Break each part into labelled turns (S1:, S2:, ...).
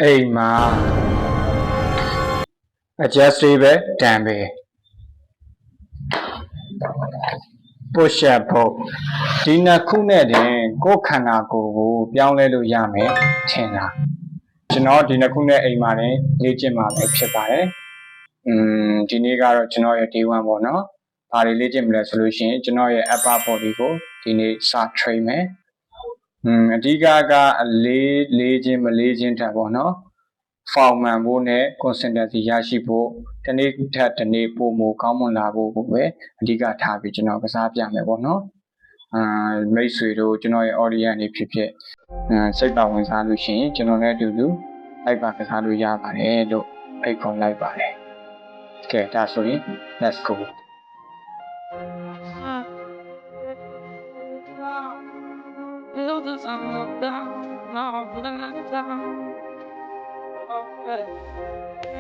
S1: အိမ်မှာ adjustable dumbbell push up ဖို့ဒီနှစ်ခုနဲ့တင်ကိုယ်ခန္ဓာကိုယ်ကိုပြောင်းလဲလို့ရမယ်ထင်လားကျွန်တော်ဒီနှစ်ခုနဲ့အိမ်မှာတင်လေ့ကျင့်မှာပဲဖြစ်ပါတယ်ဒီနေ့ကတော့ကျွန်တော်ရဲ့ day 1ပေါ့နော်ဘာတွေလေ့ကျင့်မလဲဆိုလို့ရှိရင်ကျွန်တော်ရဲ့ upper body ကိုဒီနေ့စ train မယ်အဓိကကအလေးခြင်းမလေးခြင်းထက်ပေါ့နော်ဖောင်မှန်ဖို့နဲ့ consistency ရရှိဖို့တနေ့ထက်တနေ့ပိုမိုကောင်းမွန်လာဖို့ကိုပဲအဓိကထားပြီးကျွန်တော်ကစားပြမယ်ပေါ့နော်မိတ်ဆွေတို့ကျွန်တော်ရဲ့ audience တွေဖြစ်ဖြစ်စိတ်ပါဝင်စားလို့ရှိရင်ကျွန်တော်လည်းအတူတူလိုက်ပါကစားလို့ရပါတယ်လို့ဖိတ်ခေါ်လိုက်ပါတယ်ကဲဒါဆိုရင် let's go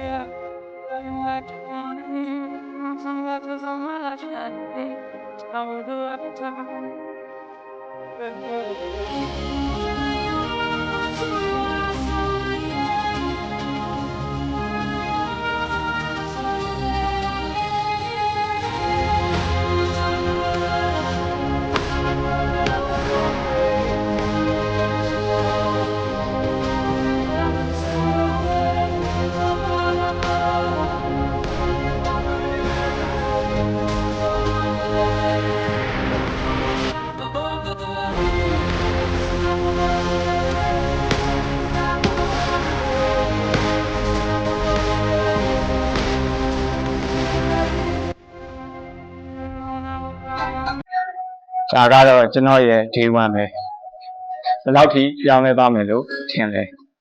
S2: Yeah.
S1: ဒါကတော့ကျွန်တော်ရဲ့ day 1ပဲဘယ်လောက်ထိပြောင်းလဲသွားမယ်လို့ထင်လဲ